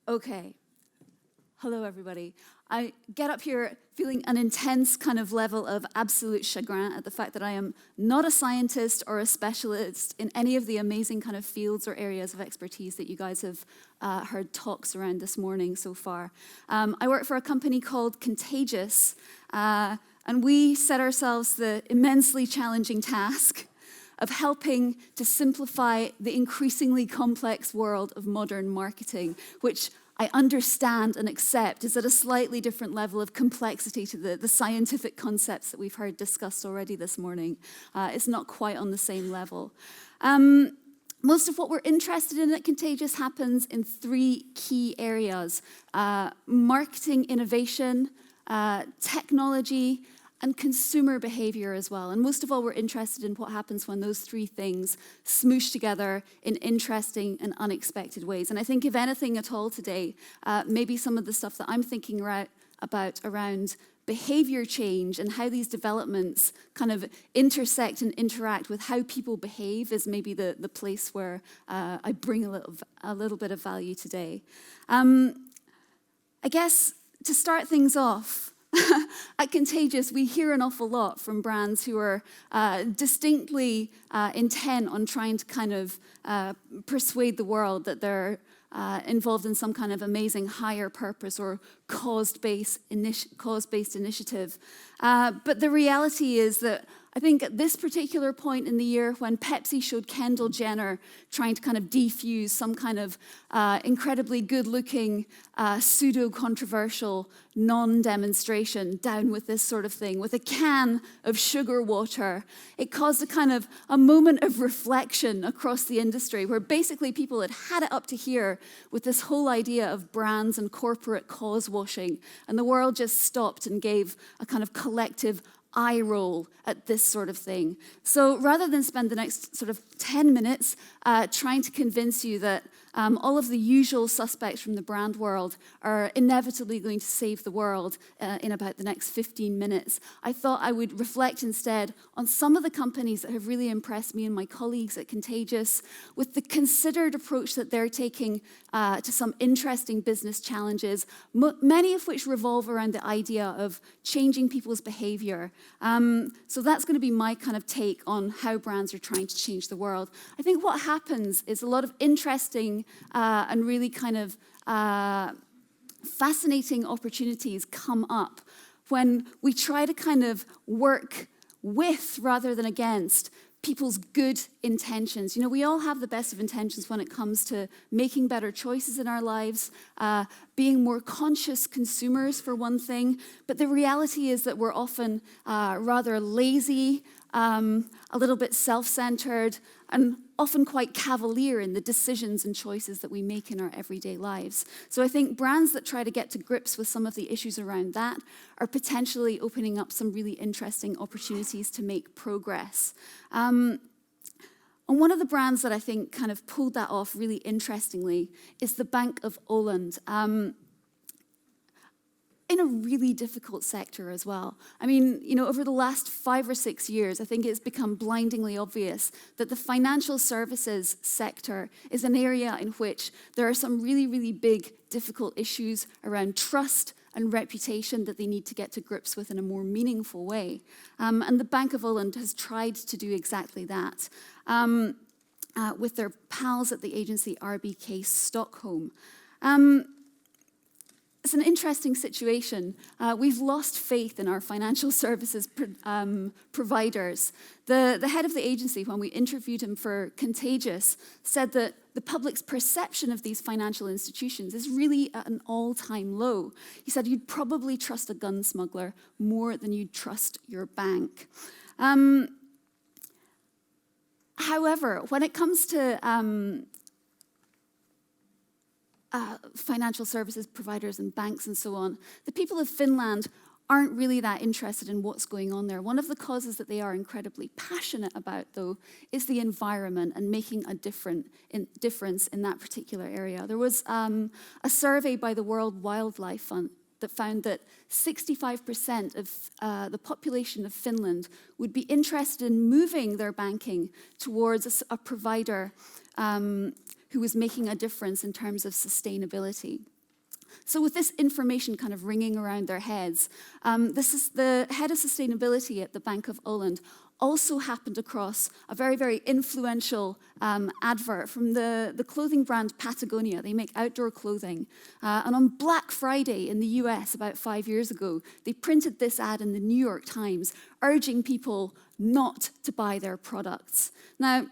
Okay. Hello, everybody. I get up here feeling an intense kind of level of absolute chagrin at the fact that I am not a scientist or a specialist in any of the amazing kind of fields or areas of expertise that you guys have heard talks around this morning so far. I work for a company called Contagious, and we set ourselves the immensely challenging task of helping to simplify the increasingly complex world of modern marketing, which I understand and accept is at a slightly different level of complexity to the scientific concepts that we've heard discussed already this morning. It's not quite on the same level. Most of what we're interested in at Contagious happens in three key areas: marketing innovation, technology, and consumer behavior as well. And most of all, we're interested in what happens when those three things smoosh together in interesting and unexpected ways. And I think if anything at all today, maybe some of the stuff that I'm thinking about around behavior change and how these developments kind of intersect and interact with how people behave is maybe the place where I bring a little bit of value today. I guess to start things off, at Contagious, we hear an awful lot from brands who are distinctly intent on trying to kind of persuade the world that they're involved in some kind of amazing higher purpose or cause-based initiative. But the reality is that I think at this particular point in the year when Pepsi showed Kendall Jenner trying to kind of defuse some kind of incredibly good-looking, pseudo-controversial non-demonstration down with this sort of thing, with a can of sugar water, it caused a moment of reflection across the industry where basically people had it up to here with this whole idea of brands and corporate cause washing, and the world just stopped and gave a kind of collective eye roll at this sort of thing. So rather than spend the next sort of 10 minutes trying to convince you that all of the usual suspects from the brand world are inevitably going to save the world in about the next 15 minutes, I thought I would reflect instead on some of the companies that have really impressed me and my colleagues at Contagious with the considered approach that they're taking to some interesting business challenges, many of which revolve around the idea of changing people's behavior. So that's going to be my kind of take on how brands are trying to change the world. I think what happens is a lot of interesting and really kind of fascinating opportunities come up when we try to kind of work with rather than against people's good intentions. You know, we all have the best of intentions when it comes to making better choices in our lives, being more conscious consumers for one thing, but the reality is that we're often rather lazy, a little bit self-centered, and often quite cavalier in the decisions and choices that we make in our everyday lives. So I think brands that try to get to grips with some of the issues around that are potentially opening up some really interesting opportunities to make progress. And one of the brands that I think kind of pulled that off really interestingly is the Bank of Holland. In a really difficult sector as well. I mean, you know, over the last 5 or 6 years, I think it's become blindingly obvious that the financial services sector is an area in which there are some really, really big, difficult issues around trust and reputation that they need to get to grips with in a more meaningful way. And the Bank of Holland has tried to do exactly that with their pals at the agency RBK Stockholm. It's an interesting situation. We've lost faith in our financial services providers. The head of the agency, when we interviewed him for Contagious, said that the public's perception of these financial institutions is really at an all-time low. He said you'd probably trust a gun smuggler more than you'd trust your bank. However, when it comes to financial services providers and banks and so on, the people of Finland aren't really that interested in what's going on there. One of the causes that they are incredibly passionate about, though, is the environment and making a difference in that particular area. There was a survey by the World Wildlife Fund that found that 65% of the population of Finland would be interested in moving their banking towards a provider who was making a difference in terms of sustainability. So with this information kind of ringing around their heads, this is the head of sustainability at the Bank of Holland also happened across a very, very influential advert from the clothing brand Patagonia. They make outdoor clothing. And on Black Friday in the US about 5 years ago, they printed this ad in the New York Times urging people not to buy their products. Now,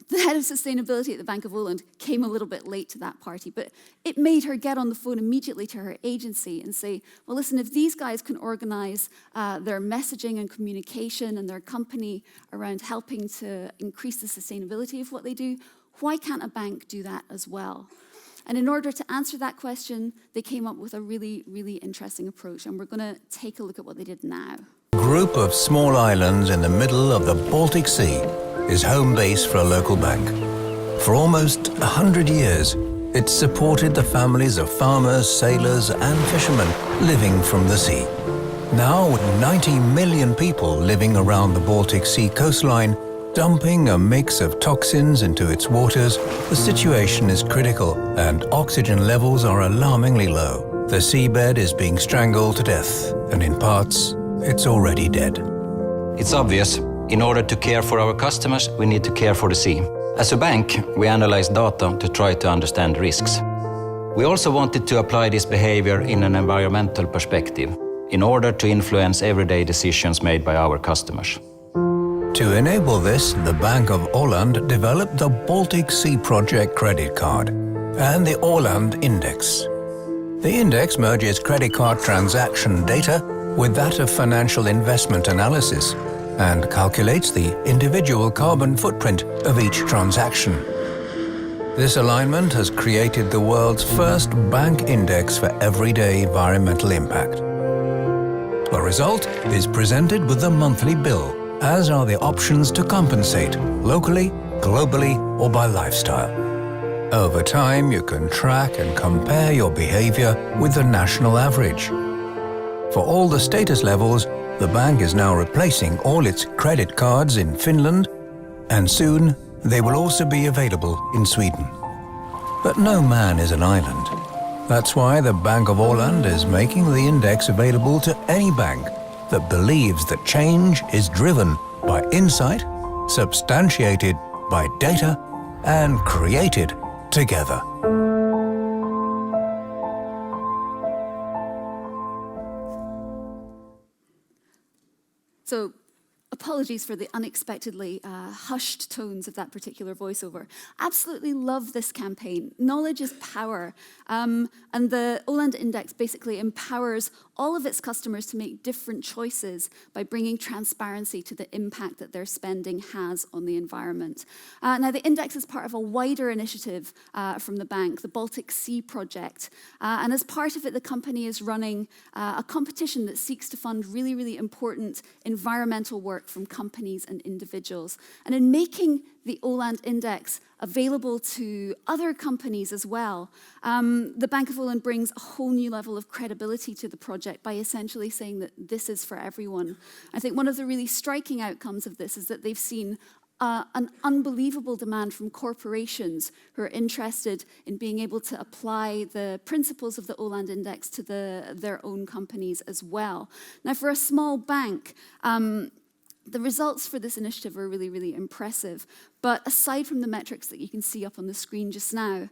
the head of sustainability at the Bank of Holland came a little bit late to that party, but it made her get on the phone immediately to her agency and say, well, listen, if these guys can organize their messaging and communication and their company around helping to increase the sustainability of what they do, why can't a bank do that as well? And in order to answer that question, they came up with a really, really interesting approach, and we're going to take a look at what they did now. A group of small islands in the middle of the Baltic Sea is home base for a local bank. For almost 100 years, it's supported the families of farmers, sailors and fishermen living from the sea. Now, with 90 million people living around the Baltic Sea coastline, dumping a mix of toxins into its waters, the situation is critical and oxygen levels are alarmingly low. The seabed is being strangled to death, and in parts, it's already dead. It's obvious. In order to care for our customers, we need to care for the sea. As a bank, we analyze data to try to understand risks. We also wanted to apply this behavior in an environmental perspective, in order to influence everyday decisions made by our customers. To enable this, the Bank of Holland developed the Baltic Sea Project credit card and the Holland Index. The index merges credit card transaction data with that of financial investment analysis and calculates the individual carbon footprint of each transaction. This alignment has created the world's first bank index for everyday environmental impact. The result is presented with a monthly bill, as are the options to compensate locally, globally, or by lifestyle. Over time, you can track and compare your behavior with the national average. For all the status levels, the bank is now replacing all its credit cards in Finland, and soon they will also be available in Sweden. But no man is an island. That's why the Bank of Holland is making the index available to any bank that believes that change is driven by insight, substantiated by data, and created together. So, apologies for the unexpectedly hushed tones of that particular voiceover. Absolutely love this campaign. Knowledge is power. And the Holland Index basically empowers all of its customers to make different choices by bringing transparency to the impact that their spending has on the environment. Now, the index is part of a wider initiative from the bank, the Baltic Sea Project. And as part of it, the company is running a competition that seeks to fund really, really important environmental work from companies and individuals. And in making the Holland Index available to other companies as well, the Bank of Holland brings a whole new level of credibility to the project by essentially saying that this is for everyone. I think one of the really striking outcomes of this is that they've seen an unbelievable demand from corporations who are interested in being able to apply the principles of the Holland Index to their own companies as well. Now, for a small bank, the results for this initiative are really, really impressive. But aside from the metrics that you can see up on the screen just now,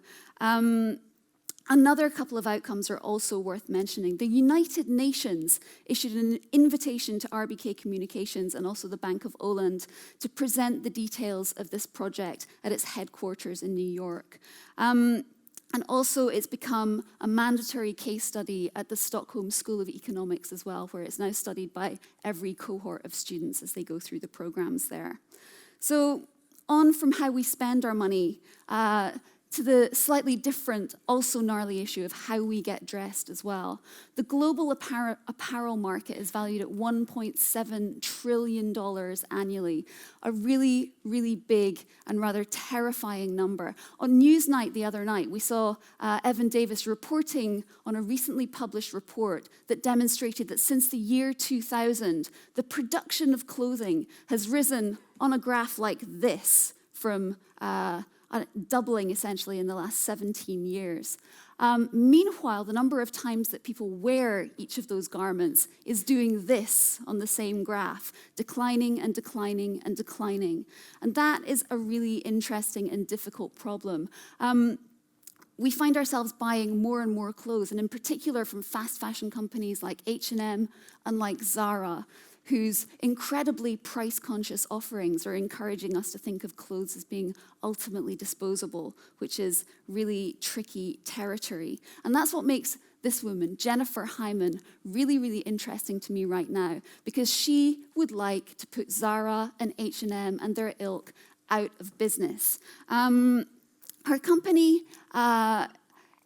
another couple of outcomes are also worth mentioning. The United Nations issued an invitation to RBK Communications and also the Bank of Holland to present the details of this project at its headquarters in New York. And also it's become a mandatory case study at the Stockholm School of Economics as well, where it's now studied by every cohort of students as they go through the programs there. So on from how we spend our money to the slightly different, also gnarly issue of how we get dressed as well. The global apparel market is valued at $1.7 trillion annually, a really, really big and rather terrifying number. On Newsnight the other night, we saw Evan Davis reporting on a recently published report that demonstrated that since the year 2000, the production of clothing has risen on a graph like this from doubling essentially in the last 17 years. Meanwhile, the number of times that people wear each of those garments is doing this on the same graph, declining and declining and declining. And that is a really interesting and difficult problem. We find ourselves buying more and more clothes, and in particular from fast fashion companies like H&M and like Zara, whose incredibly price-conscious offerings are encouraging us to think of clothes as being ultimately disposable, which is really tricky territory. And that's what makes this woman, Jennifer Hyman, really, really interesting to me right now, because she would like to put Zara and H&M and their ilk out of business. Her company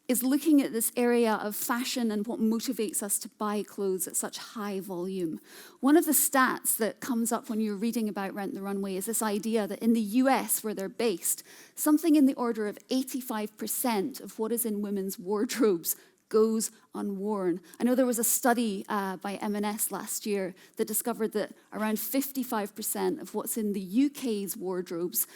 is looking at this area of fashion and what motivates us to buy clothes at such high volume. One of the stats that comes up when you're reading about Rent the Runway is this idea that in the US, where they're based, something in the order of 85% of what is in women's wardrobes goes unworn. I know there was a study by M&S last year that discovered that around 55% of what's in the UK's wardrobes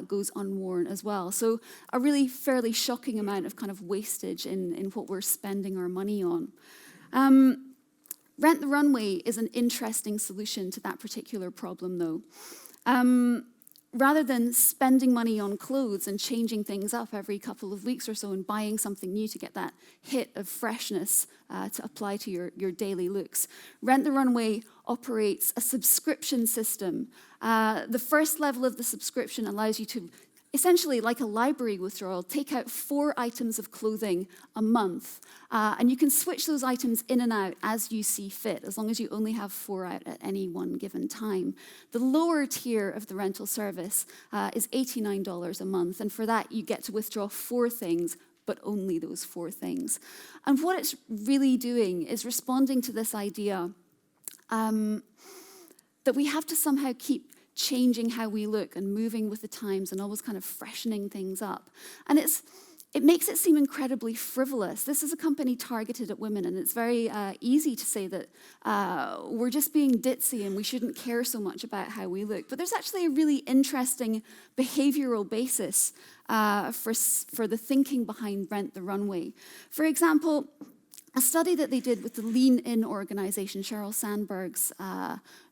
goes unworn as well. So a really fairly shocking amount of kind of wastage in what we're spending our money on. Rent the Runway is an interesting solution to that particular problem, though. Rather than spending money on clothes and changing things up every couple of weeks or so and buying something new to get that hit of freshness to apply to your daily looks, Rent the Runway operates a subscription system. The first level of the subscription allows you to, essentially like a library withdrawal, take out 4 items of clothing a month. And you can switch those items in and out as you see fit, as long as you only have 4 out at any one given time. The lower tier of the rental service is $89 a month, and for that you get to withdraw 4 things, but only those 4 things. And what it's really doing is responding to this idea that we have to somehow keep changing how we look and moving with the times and always kind of freshening things up. And it makes it seem incredibly frivolous. This is a company targeted at women, and it's very easy to say that we're just being ditzy and we shouldn't care so much about how we look. But there's actually a really interesting behavioral basis for the thinking behind Rent the Runway. For example, a study that they did with the Lean In organization, Sheryl Sandberg's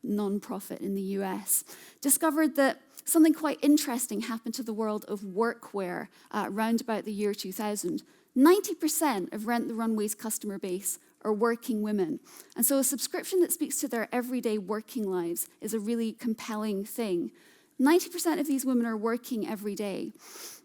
nonprofit in the US, discovered that something quite interesting happened to the world of workwear around about the year 2000. 90% of Rent the Runway's customer base are working women. And so a subscription that speaks to their everyday working lives is a really compelling thing. 90% of these women are working every day.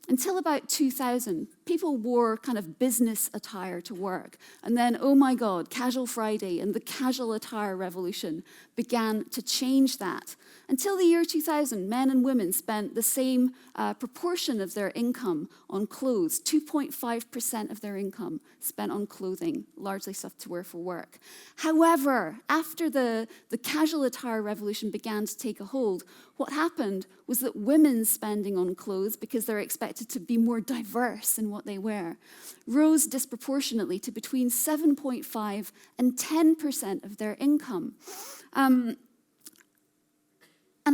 Until about 2000, people wore kind of business attire to work. And then, oh my God, Casual Friday and the casual attire revolution began to change that. Until the year 2000, men and women spent the same proportion of their income on clothes. 2.5% of their income spent on clothing, largely stuff to wear for work. However, after the casual attire revolution began to take a hold, what happened was that women's spending on clothes, because they're expected to be more diverse in what they wear, rose disproportionately to between 7.5 and 10% of their income. And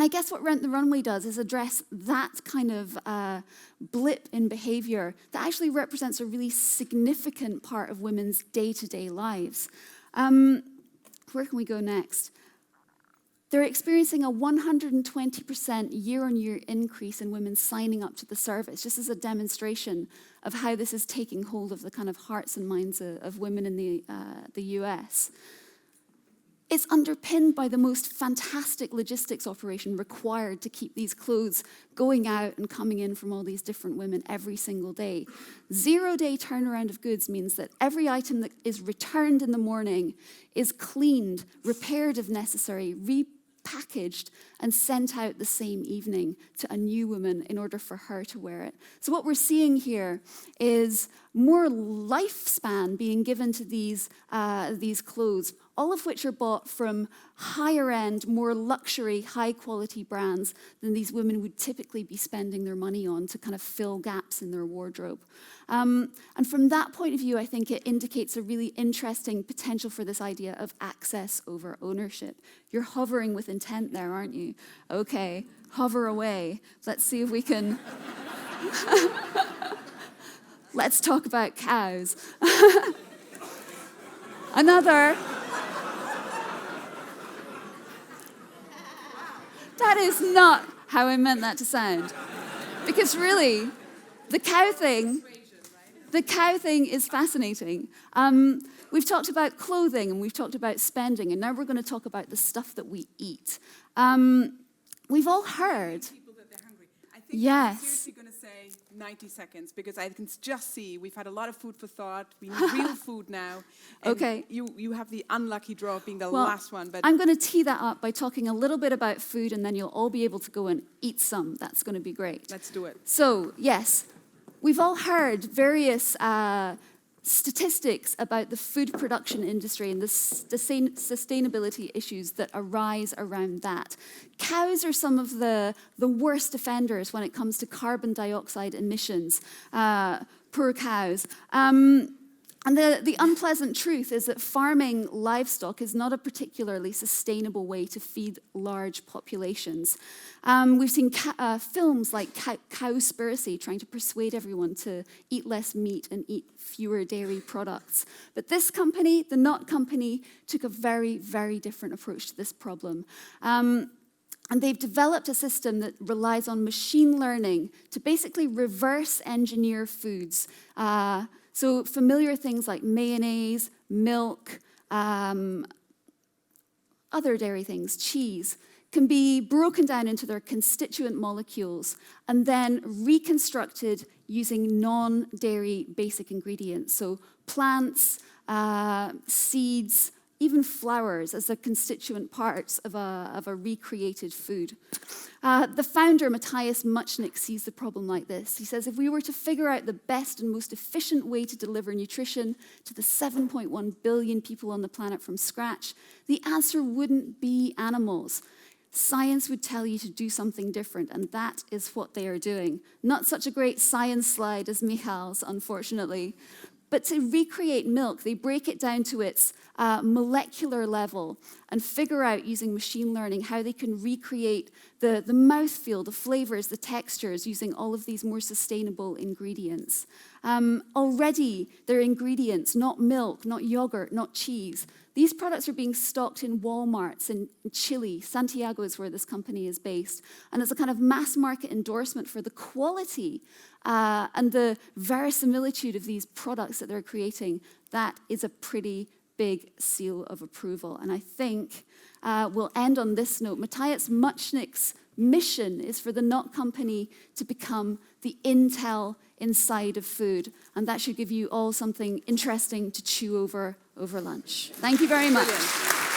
I guess what Rent the Runway does is address that kind of blip in behavior that actually represents a really significant part of women's day-to-day lives. Where can we go next? They're experiencing a 120% year-on-year increase in women signing up to the service, just as a demonstration of how this is taking hold of the kind of hearts and minds of women in the US. It's underpinned by the most fantastic logistics operation required to keep these clothes going out and coming in from all these different women every single day. 0-day turnaround of goods means that every item that is returned in the morning is cleaned, repaired if necessary, repackaged, and sent out the same evening to a new woman in order for her to wear it. So what we're seeing here is more lifespan being given to these clothes, all of which are bought from higher-end, more luxury, high-quality brands than these women would typically be spending their money on to kind of fill gaps in their wardrobe. And from that point of view, I think it indicates a really interesting potential for this idea of access over ownership. You're hovering with intent there, aren't you? Okay, hover away. Let's see if we can... let's talk about cows. Another. That is not how I meant that to sound. Because really, the cow thing is fascinating. We've talked about clothing and we've talked about spending, and now we're going to talk about the stuff that we eat. We've all heard. People that they're hungry. I think Yes. I'm seriously going to say 90 seconds because I can just see we've had a lot of food for thought. We need real food now. And Okay. You have the unlucky draw of being the Well, last one. But I'm going to tee that up by talking a little bit about food, and then you'll all be able to go and eat some. That's going to be great. let's do it. So, yes, we've all heard various statistics about the food production industry and the sustainability issues that arise around that. Cows are some of the worst offenders when it comes to carbon dioxide emissions. Poor cows. And the unpleasant truth is that farming livestock is not a particularly sustainable way to feed large populations. We've seen films like Cowspiracy trying to persuade everyone to eat less meat and eat fewer dairy products. But this company, the Knot Company, took a very, very different approach to this problem. And they've developed a system that relies on machine learning to basically reverse engineer foods. So familiar things like mayonnaise, milk, other dairy things, cheese, can be broken down into their constituent molecules and then reconstructed using non-dairy basic ingredients. So plants, seeds, even flowers as the constituent parts of a recreated food. The founder, Matthias Muchnick, sees the problem like this. He says, if we were to figure out the best and most efficient way to deliver nutrition to the 7.1 billion people on the planet from scratch, the answer wouldn't be animals. Science would tell you to do something different, and that is what they are doing. Not such a great science slide as Michal's, unfortunately. But to recreate milk, they break it down to its molecular level and figure out, using machine learning, how they can recreate the mouthfeel, the flavors, the textures, using all of these more sustainable ingredients. Already, their ingredients, not milk, not yogurt, not cheese. These products are being stocked in Walmarts in Chile. Santiago is where this company is based. And it's a kind of mass market endorsement for the quality and the verisimilitude of these products that they're creating. That is a pretty big seal of approval. And I think we'll end on this note. Matthias Muchnick's mission is for the Knot Company to become the Intel inside of food. And that should give you all something interesting to chew over lunch. Thank you very much. Brilliant.